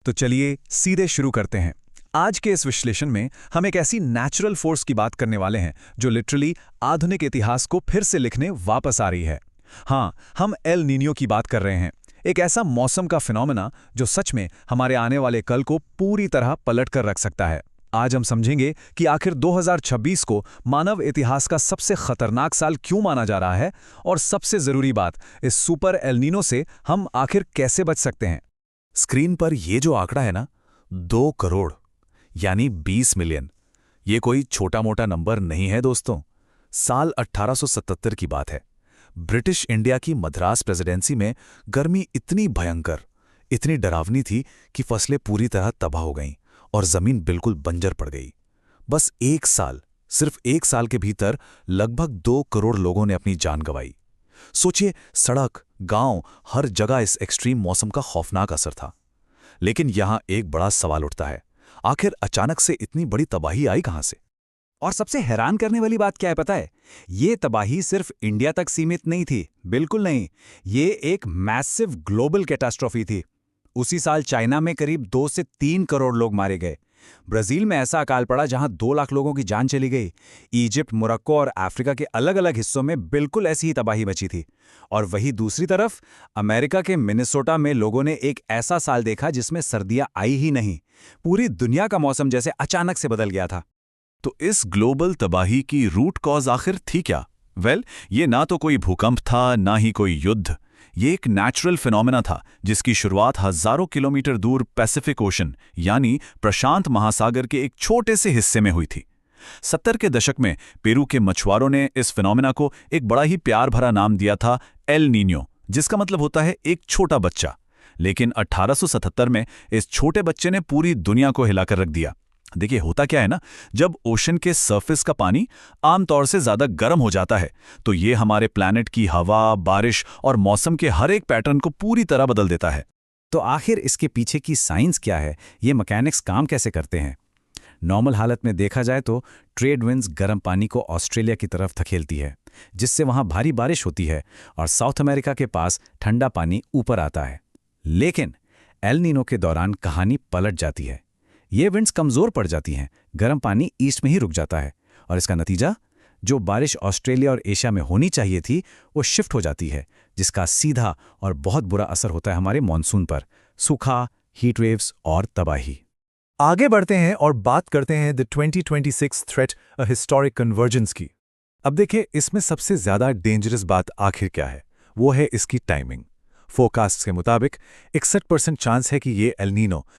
तो चलिए सीधे शुरू करते हैं। आज के इस विश्लेषण में हम एक ऐसी नेचुरल फोर्स की बात करने वाले हैं जो लिटरली आधुनिक इतिहास को फिर से लिखने वापस आ रही है। हाँ, हम एल नीनियो की बात कर रहे हैं। एक ऐसा मौसम का फिनोमेना जो सच में हमारे आने वाले कल को पूरी तरह पलट कर रख सकता है। आज हम समझेंगे कि आखिर 2026 को मानव इतिहास का सबसे खतरनाक साल क्यों माना जा रहा है, और सबसे जरूरी बात, इस सुपर एल नीनो से हम आखिर कैसे बच सकते हैं। स्क्रीन पर ये जो आंकड़ा है ना, 2 करोड़ यानी 20 मिलियन, ये कोई छोटा मोटा नंबर नहीं है दोस्तों। साल 1877 की बात है। ब्रिटिश इंडिया की मद्रास प्रेसिडेंसी में गर्मी इतनी भयंकर, इतनी डरावनी थी कि फसलें पूरी तरह तबाह हो गईं और जमीन बिल्कुल बंजर पड़ गई। बस एक साल, सिर्फ एक साल के भीतर लगभग 2 करोड़ लोगों ने अपनी जान गंवाई। सोचिए, सड़क, गांव, हर जगह इस एक्सट्रीम मौसम का खौफनाक असर था। लेकिन यहां एक बड़ा सवाल उठता है, आखिर अचानक से इतनी बड़ी तबाही आई कहां से? और सबसे हैरान करने वाली बात क्या है पता है? ये तबाही सिर्फ इंडिया तक सीमित नहीं थी, बिल्कुल नहीं। ये एक मैसिव ग्लोबल कैटास्ट्रोफी थी। उसी साल चाइना में करीब 2 से 3 करोड़ लोग मारे गए। ब्राजील में ऐसा अकाल पड़ा जहां 2 लाख लोगों की जान चली गई। इजिप्ट, मोरक्को और अफ्रीका के अलग अलग हिस्सों में बिल्कुल ऐसी ही तबाही मची थी। और वहीं दूसरी तरफ अमेरिका के मिनेसोटा में लोगों ने एक ऐसा साल देखा जिसमें सर्दियां आई ही नहीं। पूरी दुनिया का मौसम जैसे अचानक से बदल गया था। तो इस ग्लोबल तबाही की रूट कॉज आखिर थी क्या? ये ना तो कोई भूकंप था, ना ही कोई युद्ध। ये एक नेचुरल फिनोमेना था जिसकी शुरुआत हजारों किलोमीटर दूर पैसिफिक ओशन यानी प्रशांत महासागर के एक छोटे से हिस्से में हुई थी। 70 के दशक में पेरू के मछुआरों ने इस फिनोमेना को एक बड़ा ही प्यार भरा नाम दिया था, एल नीनियो, जिसका मतलब होता है एक छोटा बच्चा। लेकिन 1877 में इस छोटे बच्चे ने पूरी दुनिया को हिलाकर रख दिया। देखिए, होता क्या है ना, जब ओशन के सरफेस का पानी आमतौर से ज्यादा गर्म हो जाता है तो ये हमारे प्लैनेट की हवा, बारिश और मौसम के हर एक पैटर्न को पूरी तरह बदल देता है। तो आखिर इसके पीछे की साइंस क्या है? ये मैकेनिक्स काम कैसे करते हैं? नॉर्मल हालत में देखा जाए तो ट्रेड विंड्स गर्म पानी को ऑस्ट्रेलिया की तरफ धकेलती है, जिससे वहां भारी बारिश होती है और साउथ अमेरिका के पास ठंडा पानी ऊपर आता है। लेकिन एल नीनो के दौरान कहानी पलट जाती है। ये विंड्स कमजोर पड़ जाती हैं, गर्म पानी ईस्ट में ही रुक जाता है और इसका नतीजा, जो बारिश ऑस्ट्रेलिया और एशिया में होनी चाहिए थी वो शिफ्ट हो जाती है, जिसका सीधा और बहुत बुरा असर होता है हमारे मॉनसून पर। सूखा, हीट वेव्स और तबाही। आगे बढ़ते हैं और बात करते हैं the 2026 threat, a historic convergence की। अब देखिए, इसमें सबसे ज्यादा डेंजरस बात आखिर क्या है? वो है इसकी टाइमिंग। फोरकास्ट के मुताबिक 61% चांस है कि ये एल नीनो